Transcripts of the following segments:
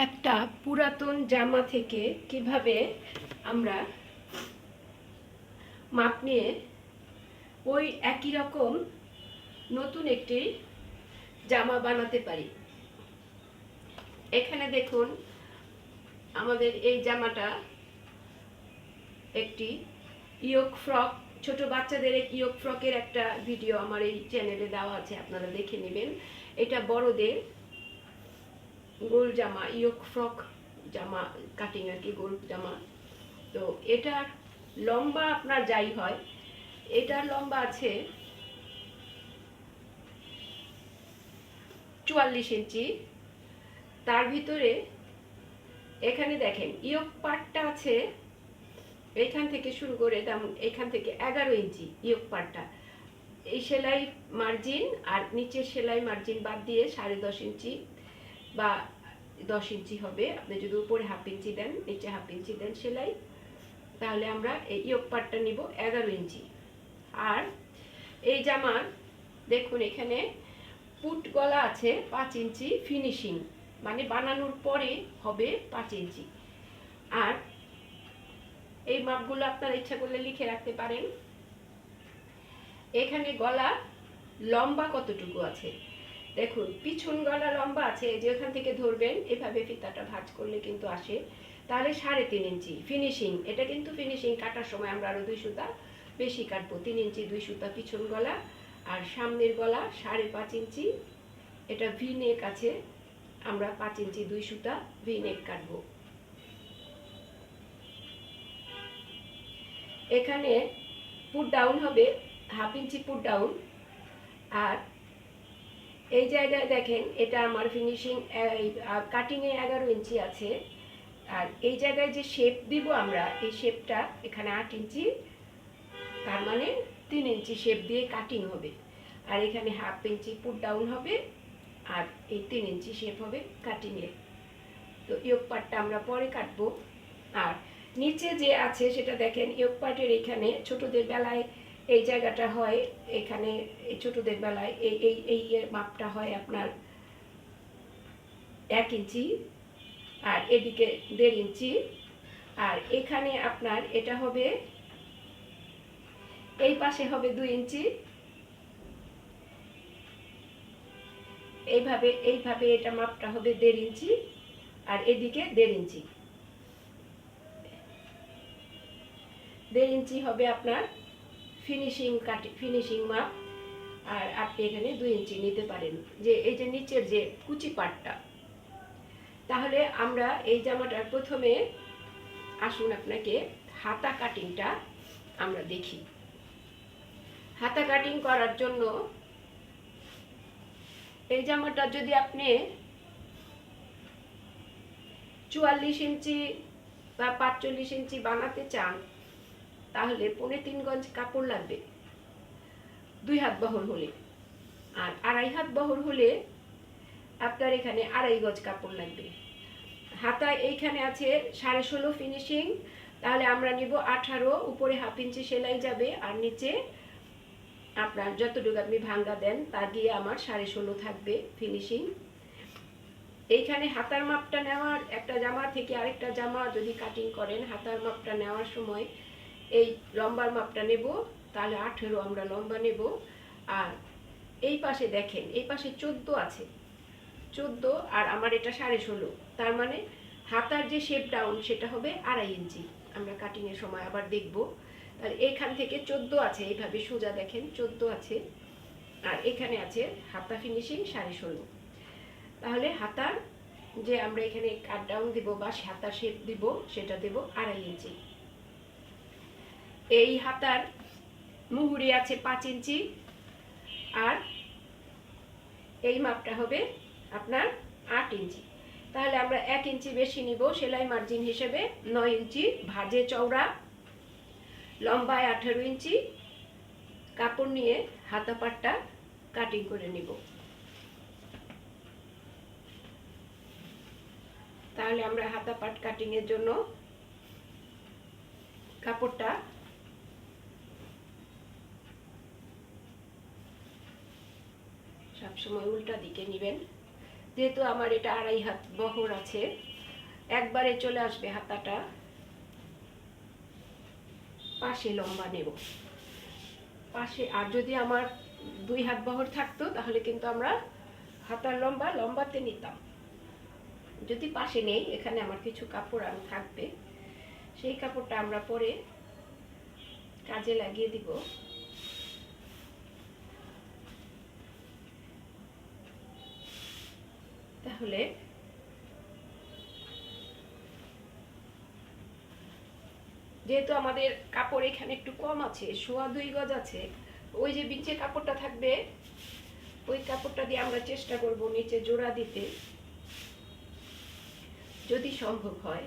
একটা পুরাতন জামা থেকে কিভাবে আমরা মাপ নিয়ে ওই একই রকম নতুন একটি জামা বানাতে পারি। এখানে দেখুন, আমাদের এই জামাটা একটি ইয়োক ফ্রক, ছোট বাচ্চাদের ইয়োক ফ্রকের একটা ভিডিও আমার এই চ্যানেলে দেওয়া আছে, আপনারা দেখে নেবেন। এটা বড়দের গোল জামা, ইয়োক ফ্রক জামা কাটিং আর কি, গোল জামা। তো এটার লম্বা আপনার যাই হয়, এটার লম্বা আছে 44 ইঞ্চি। তার ভিতরে এখানে দেখেন ইয়োক পার্টটা আছে এখান থেকে শুরু করে, তেমন এখান থেকে 11 ইঞ্চি ইয়োক পার্টটা। এই সেলাই মার্জিন আর নিচের সেলাই মার্জিন বাদ দিয়ে 10.5 ইঞ্চি বা 10 ইঞ্চি হবে। আপনি যদি উপরে হাফ ইঞ্চি দেন, নিচে হাফ ইঞ্চি দেন সেলাই, তাহলে আমরা এই ইয়োক পার্টটা নিব 11 ইঞ্চি। আর এই জামার দেখুন এখানে পুট গলা আছে 5 ইঞ্চি ফিনিশিং, মানে বানানোর পরে হবে 5 ইঞ্চি। আর এই মাপগুলো আপনারা ইচ্ছা করলে লিখে রাখতে পারেন। এখানে গলা লম্বা কতটুকু আছে দেখুন, পিছন গলা লম্বা আছে, যে ওখান থেকে ধরবেন এভাবে ফিতাটা ভাঁজ করলে কিন্তু আসে, তাহলে 3.5 ইঞ্চি ফিনিশিং। এটা কিন্তু ফিনিশিং, কাটার সময় আমরা আরো 2 সুতা বেশি কাটবো। 3 ইঞ্চি 2 সুতা পিছন গলা, আর সামনের গলা 5.5 ইঞ্চি। এটা ভি নেক আছে, আমরা 5 ইঞ্চি 2 সুতা ভি নেক কাটবো। এখানে পুট ডাউন হবে হাফ ইঞ্চি পুট ডাউন। আর এই জায়গায় দেখেন এটা আমার ফিনিশিং কাটিংয়ে 11 ইঞ্চি আছে। আর এই জায়গায় যে শেপ দিব আমরা, এই শেপটা এখানে 8 ইঞ্চি, তার মানে 3 ইঞ্চি শেপ দিয়ে কাটিং হবে। আর এখানে হাফ ইঞ্চি পুট ডাউন হবে, আর এই 3 ইঞ্চি শেপ হবে কাটিংয়ে। তো ইয়োক পার্টটা আমরা পরে কাটবো। আর নিচে যে আছে সেটা দেখেন, ইয়োক পার্টের এখানে ছোটদের বেলায় এই জায়গাটা হয়, এখানে এই ছোটদের বেলায় এই এই এই মাপটা হয় আপনার 1 ইঞ্চি, আর এদিকে 1.5 ইঞ্চি। আর এখানে আপনার এটা হবে, এই পাশে হবে 2 ইঞ্চি। এইভাবে এইভাবে এটা মাপটা হবে 1.5 ইঞ্চি, আর এদিকে 1.5 ইঞ্চি। 1.5 ইঞ্চি হবে আপনার ফিনিশিং মাপ। আর আপনি এখানে 2 ইঞ্চি নিতে পারেন, যে এই যে নিচের যে কুচি পাটটা। তাহলে আমরা এই জামাটার প্রথমে আসুন আপনাকে হাতা কাটিংটা আমরা দেখি। হাতা কাটিং করার জন্য এই জামাটা যদি আপনি 44 ইঞ্চি বা 45 ইঞ্চি বানাতে চান, তাহলে 3.5 গজ কাপড় লাগবে 2 হাত বহর হলে। আর 2.5 হাত বহর হলে আপনার এখানে 2.5 গজ কাপড় লাগবে। হাতা এইখানে আছে 16.5 ফিনিশিং, তাহলে আমরা নিব 18। উপরে হাফ ইঞ্চি সেলাই যাবে, আর নিচে আপনার যতটুকু আপনি ভাঙ্গা দেন তা দিয়ে আমার 16.5 থাকবে ফিনিশিং। এইখানে হাতার মাপটা নেওয়ার, একটা জামা থেকে আরেকটা জামা যদি কাটিং করেন, হাতার মাপটা নেওয়ার সময় এই লম্বার মাপটা নেব, তাহলে 18 আমরা লম্বা নেব। আর এই পাশে দেখেন, এই পাশে 14 আছে, 14, আর আমার এটা 16.5, তার মানে হাতার যে শেপ ডাউন সেটা হবে 2.5 ইঞ্চি। আমরা কাটিংয়ের সময় আবার দেখব। তাহলে এইখান থেকে 14 আছে, এইভাবে সোজা দেখেন 14 আছে, আর এখানে আছে হাতা ফিনিশিং 16.5। তাহলে হাতার যে আমরা এখানে কাট ডাউন দিব বা হাতার শেপ দিব, সেটা দেব 2.5 ইঞ্চি। এই হাতার মুহুরি আছে 5 ইঞ্চি, আর এই মাপটা হবে আপনার 8 ইঞ্চি। তাহলে আমরা 1 ইঞ্চি বেশি নিব সেলাই মার্জিন হিসেবে, 9 ইঞ্চি। ভাঁজে চওড়া, লম্বায় 18 ইঞ্চি কাপড় নিয়ে হাতা পাটটা কাটিং করে নিব। তাহলে আমরা হাতা পাট কাটিং এর জন্য কাপড়টা সবসময় উল্টা দিকে নেবেন, যেহেতু আমার এটা 2.5 হাত বহর আছে, একবারে চলে আসবে হাতাটা। পাশে লম্বা নেব পাশে, আর যদি আমার 2 হাত বহর থাকতো তাহলে কিন্তু আমরা হাতার লম্বা লম্বাতে নিতাম। যদি পাশে নেই, এখানে আমার কিছু কাপড় আর থাকবে, সেই কাপড়টা আমরা পরে কাজে লাগিয়ে দিব। তাহলে যেহেতু আমাদের কাপড় এখানে একটু কম আছে, 1.25 গজ আছে, ওই যে নিচে কাপড়টা থাকবে, ওই কাপড়টা দিয়ে আমরা চেষ্টা করব নিচে জোড়া দিতে, যদি সম্ভব হয়।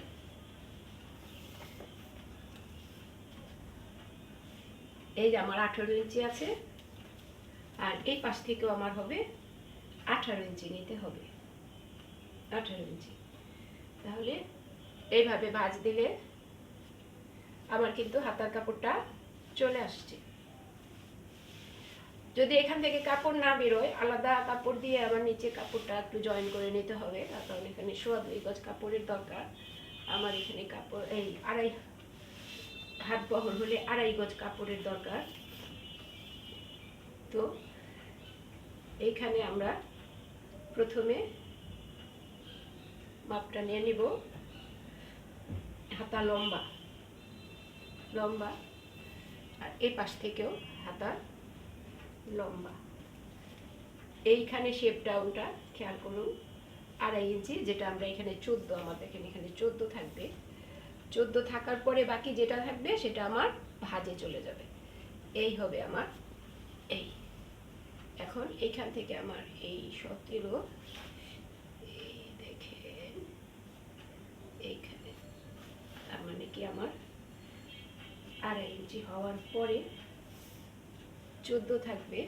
এই যে আমার 18 ইঞ্চি আছে, আর এই পাশ থেকেও আমার হবে 18 ইঞ্চি নিতে হবে, 18 ইঞ্চি। তাহলে এইভাবে ভাঁজ দিলে আমার কিন্তু হাতার কাপড়টা চলে আসছে। যদি এখান থেকে কাপড় না বেরোয়, আলাদা কাপড় দিয়ে আমার নিচে কাপড়টা একটু জয়েন করে নিতে হবে, কারণ এখানে 2.25 গজ কাপড়ের দরকার। আমার এখানে কাপড় এই 2.5 হাত বহর হলে 2.5 গজ কাপড়ের দরকার। তো এইখানে আমরা প্রথমে মাপটা নিয়ে নিব, হাতা লম্বা লম্বা, আর এই পাশ থেকেও হাতা লম্বা। এইখানে শেপ ডাউনটা খেয়াল করুন, 2.5 ইঞ্চি, যেটা আমরা এখানে 14, আমাদের এখানে 14 থাকবে। 14 থাকার পরে বাকি যেটা থাকবে সেটা আমার ভাঁজে চলে যাবে। এই হবে আমার এই। এখন এইখান থেকে আমার এই 17, এই দেখেন এইখানে, তার মানে কি আমার 2.5 ইঞ্চি হওয়ার পরে 14 থাকবে।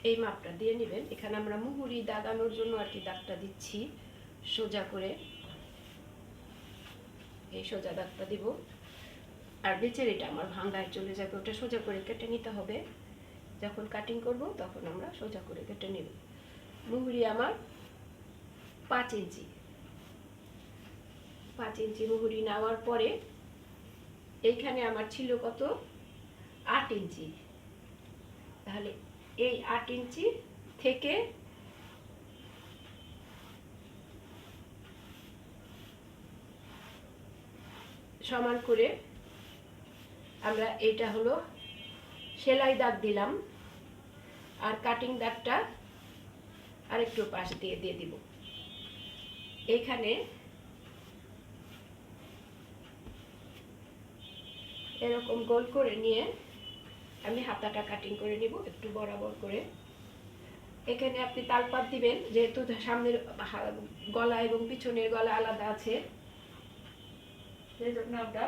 এই মাপটা দিয়ে নেবেন। এখানে আমরা মুহুরি দাগানোর জন্য আর কি দাগটা দিচ্ছি, সোজা করে এই সোজা দাগটা দিব। আর নিচের এটা আমার ভাঙ্গায় চলে যাবে, ওটা সোজা করে কেটে নিতে হবে। যখন কাটিং করব তখন আমরা সোজা করে কেটে নেব। মুহুরি আমার 5 ইঞ্চি, 5 ইঞ্চি মুহুরি নেওয়ার পরে এইখানে আমার ছিল কত, 8 ইঞ্চি। তাহলে এই 8 ইঞ্চি থেকে সমান করে আমরা, এটা হলো সেলাই দাগ দিলাম, আর কাটিং দাগটা আরেকটু পাশ দিয়ে দিয়ে দিব। এইখানে এরকম গোল করে নিয়ে আমি হাতাটা কাটিং করে নিব একটু বরাবর করে। এখানে আপনি তালপাত দিবেন, যেহেতু সামনের গলা এবং পিছনের গলা আলাদা আছে, সেজন্য আমরা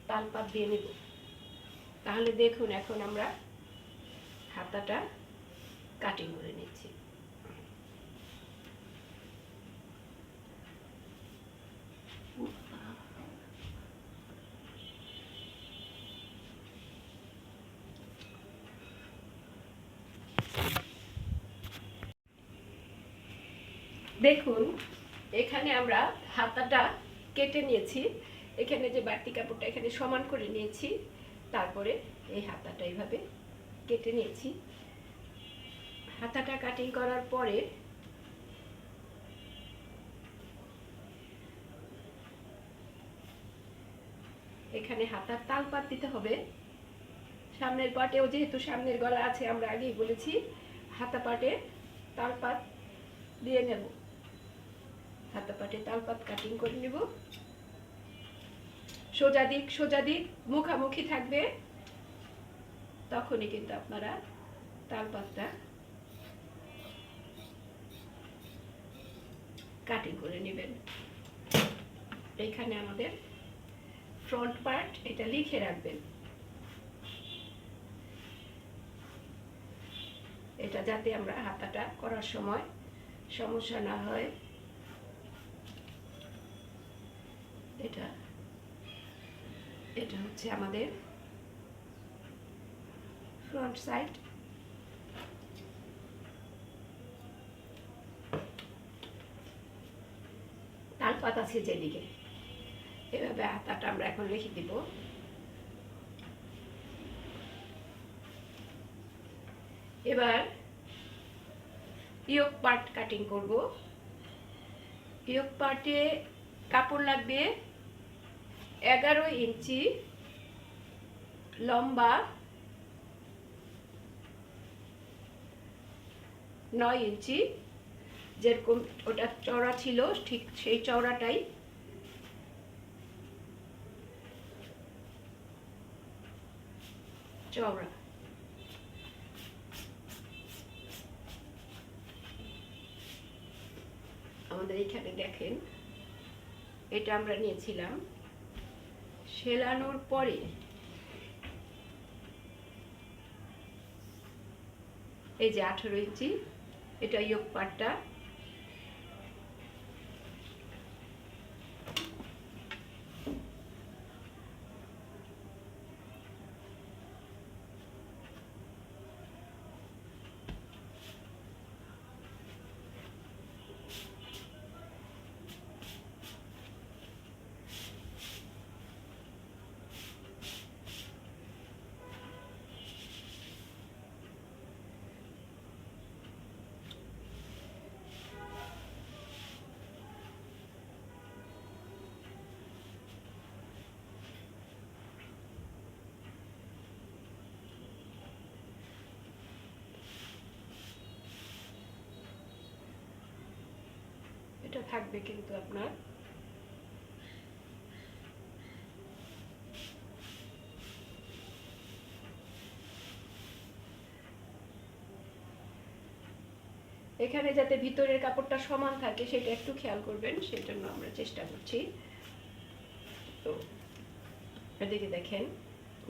তালপাত দিয়ে নিব। তাহলে দেখুন এখন আমরা হাতাটা কাটিং করে নিচ্ছি। দেখুন এখানে আমরা হাতাটা কেটে নিয়েছি, এখানে যে বাড়তি কাপড়টা এখানে সমান করে নিয়েছি, তারপরে এই হাতাটা এইভাবে কেটে নিয়েছি। হাতাটা কাটিং করার পরে এখানে হাতার তালপাত দিতে হবে। সামনের পাটেও যেহেতু সামনের গলা আছে, আমরা আগেই বলেছি, হাতা পাটে তালপাত দিয়ে নেব। হাতা পাটে তালপাত কাটিং করে নেব। সোজা দিক মুখামুখি থাকবে, তখনই কিন্তু আপনারা তালপাতটা কাটিং করে নেবেন। এইখানে আমাদের ফ্রন্ট পার্ট, এটা লিখে রাখবেন, এটা যাতে আমরা হাতাটা করার সময় সমস্যা না হয়। এটা এটা হচ্ছে আমাদের ফ্রন্ট সাইড। তালপাত আছে যেদিকে, এভাবে হাতাটা আমরা এখন রেখে দিব। এবার ইয়োক পার্ট কাটিং করব। ইয়োক পার্টে কাপড় লাগবে 11 ইঞ্চি লম্বা, 9 ইঞ্চি, যেরকম ওটা চওড়া ছিল ঠিক সেই চওড়াটাই। চওড়া আমাদের এখানে দেখেন, এটা আমরা নিয়েছিলাম সেলানোর পরে। এই যে 18 ইঞ্চি, এটা ইয়োক পার্টটা। এটা থাকবে কিন্তু আপনার এখানে, যাতে ভিতরের কাপড়টা সমান থাকে সেটা একটু খেয়াল করবেন, সেই জন্য আমরা চেষ্টা করছি। তো এদিকে দেখেন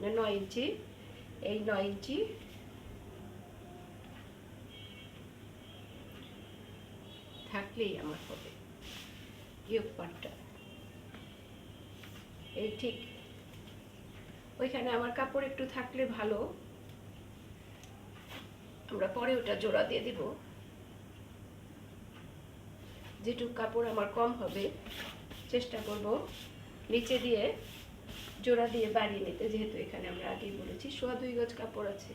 9 ইঞ্চি, এই 9 ইঞ্চি থাকলেই আমার হবে ইয়োক পার্টটা। এই ঠিক ওইখানে আমার কাপড় একটু থাকলে ভালো, আমরা পরে ওটা জোড়া দিয়ে দিব। যেটুকু কাপড় আমার কম হবে চেষ্টা করব নিচে দিয়ে জোড়া দিয়ে বাড়িয়ে নিতে, যেহেতু এখানে আমরা আগেই বলেছি 2.25 গজ কাপড় আছে।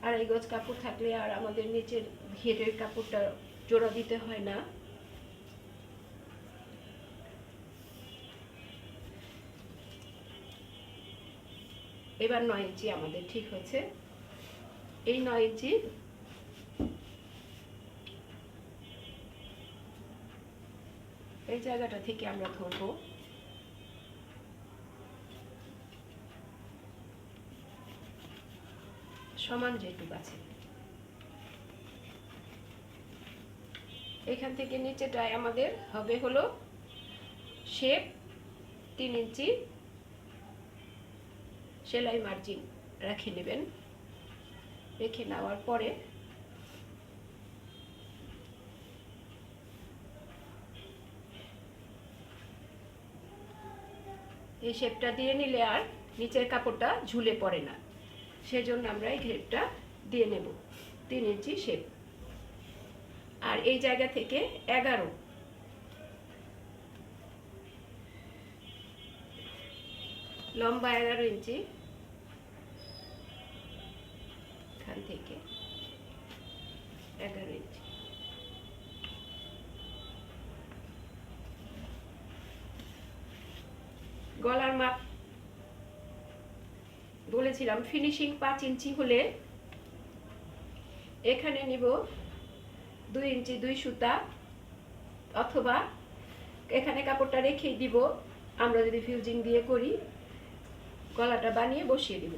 2.5 গজ কাপড় থাকলে আর আমাদের নিচের ঘেরের কাপড়টা জোড়া দিতে হয় না। এবার 9 ইঞ্চি আমাদের ঠিক হয়েছে। এই 9 ইঞ্চি এই জায়গাটা থেকে আমরা ধরবো, সমান যেটুকু আছে। এখান থেকে নিচেটায় আমাদের হবে হলো শেপ 3 ইঞ্চি সেলাই মার্জিন রেখে নেবেন। রেখে নেওয়ার পরে এই শেপটা দিয়ে নিলে আর নিচের কাপড়টা ঝুলে পড়ে না, সেজন্য আমরা এই ঘেরটা দিয়ে নেব 3 ইঞ্চি শেপ। আর এই জায়গা থেকে 11 লম্বা 11 ইঞ্চি, এখান থেকে 11 ইঞ্চি। গলার মাপ বলেছিলাম ফিনিশিং 5 ইঞ্চি হলে এখানে নিব 2 ইঞ্চি 2 সুতা, অথবা এখানে কাপড়টা রেখেই দিব। আমরা যদি ফিউজিং দিয়ে করি গলাটা বানিয়ে বসিয়ে দিব।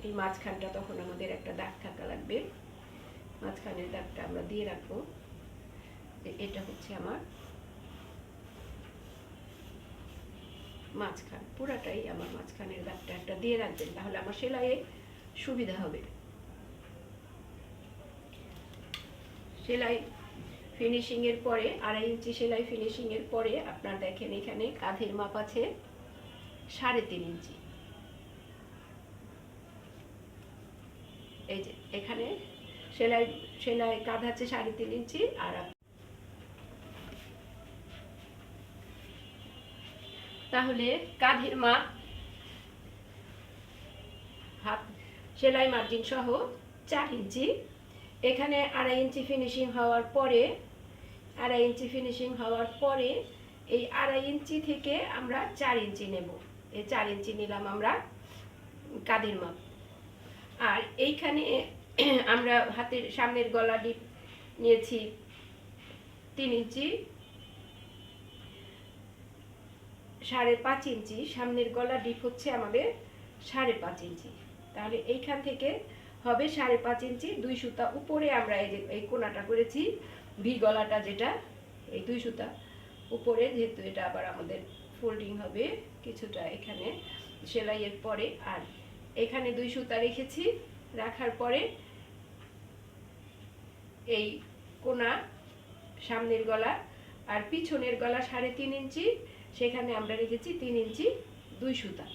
এই মাঝখানটা তখন আমাদের একটা দাগ থাকা লাগবে, মাঝখানের দাগটা আমরা দিয়ে রাখবো। এটা হচ্ছে আমার মাঝখান, পুরাটাই আমার মাঝখানের দাগটা একটা দিয়ে রাখবেন, তাহলে আমার সেলাইয়ে সুবিধা হবে। সেলাই ফিনিশিংয়ের পরে 2.5 ইঞ্চি সেলাই ফিনিশিংয়ের পরে আপনার দেখেন এখানে কাঁধের মাপ আছে 3.5 ইঞ্চি। এই যে এখানে সেলাই সেলাই কাঁধ আছে 3.5 ইঞ্চি। আর তাহলে কাঁধের মাপ হাত সেলাই মার্জিন সহ 4 ইঞ্চি। এখানে 2.5 ইঞ্চি ফিনিশিং হওয়ার পরে 2.5 ইঞ্চি ফিনিশিং হওয়ার পরে এই 2.5 ইঞ্চি থেকে আমরা 4 ইঞ্চি নেব। এই 4 ইঞ্চি নিলাম আমরা কাঁধের মাপ। আর এইখানে আমরা হাতের সামনের গলা ডিপ নিয়েছি 3 ইঞ্চি, 5.5 ইঞ্চি। সামনের গলা ডিপ হচ্ছে আমাদের 5.5 ইঞ্চি। তাহলে এইখান থেকে হবে 5.5 ইঞ্চি। 2 সুতা উপরে আমরা এই যে এই কোনাটা করেছি ভি গলাটা, যেটা এই 2 সুতা উপরে, যেহেতু এটা আবার আমাদের ফোল্ডিং হবে কিছুটা এখানে সেলাইয়ের পরে। আর এখানে 2 সুতা রেখেছি, রাখার পরে এই কোনা সামনের গলা আর পিছনের গলা 3.5 ইঞ্চি, সেখানে আমরা রেখেছি 3 ইঞ্চি 2 সুতা।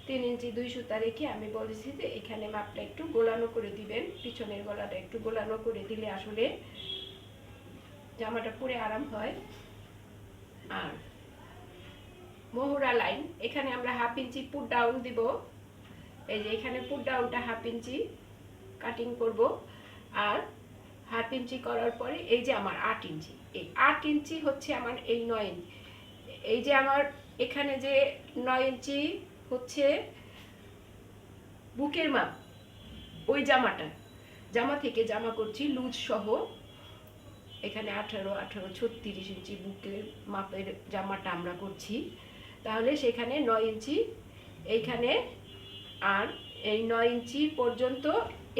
3 ইঞ্চি 2 সুতা রেখে আমি বলেছি যে এখানে মাপটা একটু গোলানো করে দিবেন, পিছনের গলাটা একটু গোলানো করে দিলে আসলে জামাটা পরে আরাম হয়। আর মোহরা লাইন এখানে আমরা 1/2 ইঞ্চি পুট ডাউন দিব। এই যে এখানে পুট ডাউনটা 1/2 ইঞ্চি কাটিং করব। আর 1/2 ইঞ্চি করার পরে এই যে আমার 8 ইঞ্চি, এই 8 ইঞ্চি হচ্ছে আমার এই 9 ইঞ্চি। এই যে আমার এখানে যে 9 ইঞ্চি হচ্ছে বুকের মাপ, ওই জামা থেকে জামা করছি লুজ সহ। এখানে 18 36 ইঞ্চি বুকের মাপের জামাটা আমরা করছি। তাহলে সেখানে 9 ইঞ্চি এইখানে, আর এই 9 ইঞ্চি পর্যন্ত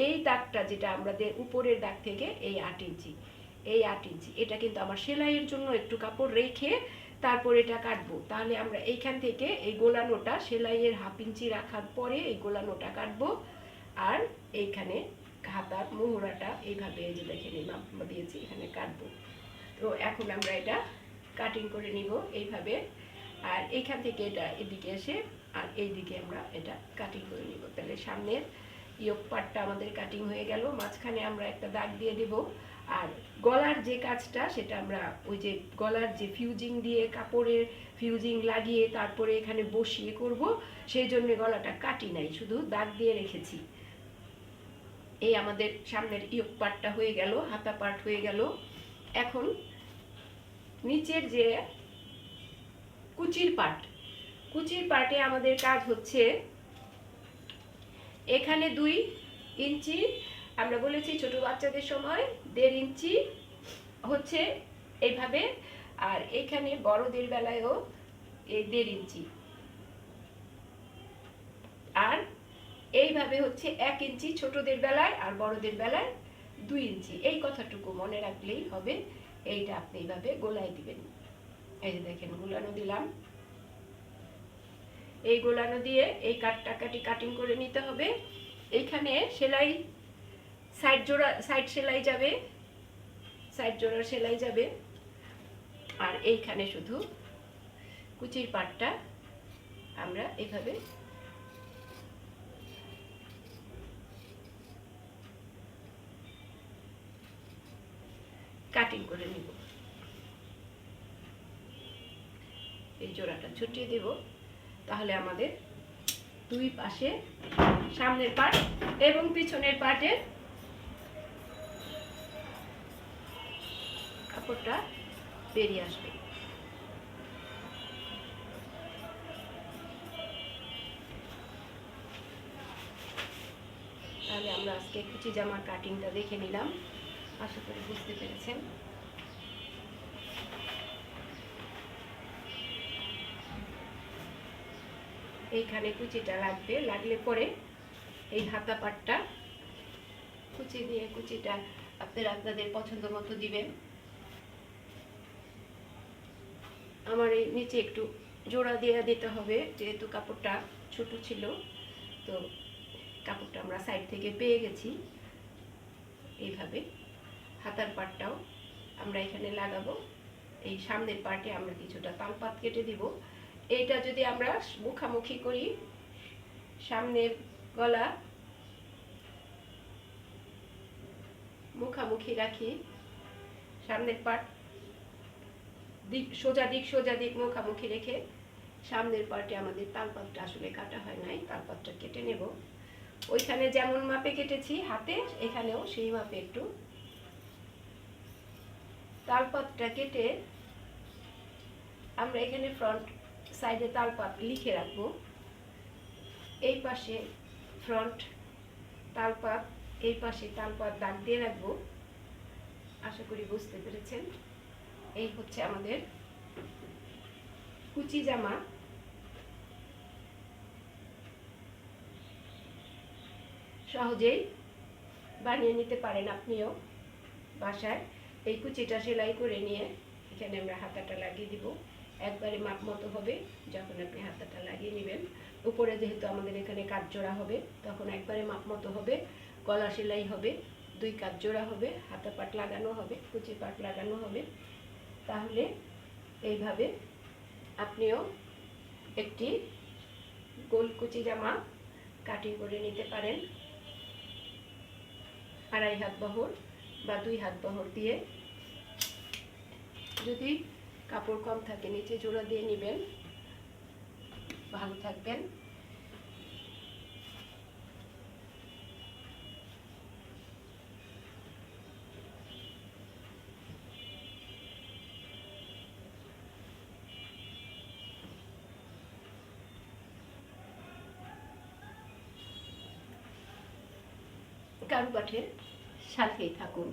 এই দাগটা যেটা আমাদের উপরের দাগ থেকে এই 8 ইঞ্চি, এই 8 ইঞ্চি এটা কিন্তু আমার সেলাইয়ের জন্য একটু কাপড় রেখে তারপর এটা কাটবো। তাহলে আমরা এইখান থেকে এই গোলানোটা সেলাইয়ের 1/2 ইঞ্চি রাখার পরে এই গোলানোটা কাটবো। আর এইখানে হাতার মোহরাটা এইভাবে এই যে দেখেন এই মাপ দিয়েছি এখানে কাটবো। তো এখন আমরা এটা কাটিং করে নিব এইভাবে। আর এইখান থেকে এটা এদিকে এসে আর এইদিকে আমরা এটা কাটিং করে নিব। তাহলে সামনের ইয়োক পার্টটা আমাদের কাটিং হয়ে গেল। মাঝখানে আমরা একটা দাগ দিয়ে দেব। আর গলার যে কাজটা সেটা আমরা ওই যে গলার যে ফিউজিং দিয়ে কাপড়ের ফিউজিং লাগিয়ে তারপরে এখানে বসিয়ে করব, সেই জন্য গলাটা কাটি নাই, শুধু দাগ দিয়ে রেখেছি। এই আমাদের সামনের ইয়োক পার্টটা হয়ে গেল, হাতা পার্ট হয়ে গেল। এখন নিচের যে কুচির পার্টে আমাদের কাজ হচ্ছে এখানে 2 ইঞ্চি আমরা বলেছি ছোট বাচ্চাদের সময় 1.5 ইঞ্চি হচ্ছে এইভাবে। আর এখানে বড়দের বেলায়ও এই 1.5 ইঞ্চি। আর এইভাবে হচ্ছে 1 ইঞ্চি ছোটদের বেলায় আর বড়দের বেলায় 2 ইঞ্চি। এই কথাটুকু মনে রাখলেই হবে। এইটা আপনি এইভাবে গোলাই দিবেন। এই যে দেখেন গোলানো দিলাম। এই গোলানো দিয়ে এই কাটিং করে নিতে হবে। এইখানে সেলাই সাইড সেলাই যাবে, সাইড জোড়া সেলাই যাবে। আর এইখানে শুধু কুচির পাটটা আমরা এইভাবে কাটিং করে নিব। এই জোড়াটা ছুটিয়ে দেব। তাহলে আমাদের 2 পাশে সামনের পার্ট এবং পিছনের পার্টের কাপড়টা বেরিয়ে আসবে। তাহলে আমরা আজকে কুচি জামার কাটিংটা দেখে নিলাম, আশা করি বুঝতে পেরেছেন। এইখানে কুচিটা লাগবে, লাগলে পরে এই হাতা পাটটা কুচি দিয়ে কুচিটা আপনাদের পছন্দ মতো দিবেন। আমার এই নিচে একটু জোড়া দিয়ে দিতে হবে, যেহেতু কাপড়টা ছোট ছিল। তো কাপড়টা আমরা সাইড থেকে পেয়ে গেছি এইভাবে। হাতার পাটটাও আমরা এখানে লাগাবো। এই সামনের পার্টে আমরা কিছুটা তালপাত কেটে দিব। এইটা যদি আমরা মুখামুখি করি, সামনের গলা মুখামুখি রাখি, সামনের পার্ট সোজা দিক মুখামুখি রেখে সামনের পার্টে আমাদের তালপাতটা আসলে কাটা হয় নাই, তালপাতটা কেটে নেব। ওইখানে যেমন মাপে কেটেছি হাতে, এখানেও সেই মাপে একটু তালপাতটা কেটে আমরা এখানে ফ্রন্ট সাইডে তালপাত লিখে রাখবো। এই পাশে ফ্রন্ট তালপাত, এই পাশে তালপাত দাগ দিয়ে রাখবো। আশা করি বুঝতে পেরেছেন। এই হচ্ছে আমাদের কুচি জামা। সহজেই বানিয়ে নিতে পারেন আপনিও বাসায়। এই কুচিটা সেলাই করে নিয়ে এখানে আমরা হাতাটা লাগিয়ে দিব। একবারে মাপ মতো হবে যখন আপনি হাতাটা লাগিয়ে নেবেন। উপরে যেহেতু আমাদের এখানে কাজ জোড়া হবে, তখন একবারে মাপ মতো হবে। গলা সেলাই হবে, 2 কাজ জোড়া হবে, হাতা পাট লাগানো হবে, কুচি পাট লাগানো হবে। তাহলে এইভাবে আপনিও একটি গোল কুচি জামা কাটিং করে নিতে পারেন। 2.5 হাত বহর বা 2 হাত বহর দিয়ে। যদি কাপড় কম থাকে নিচে জোড়া দিয়ে নেবেন। ভালো থাকবেন। কারুকাঠের সাথেই থাকুন।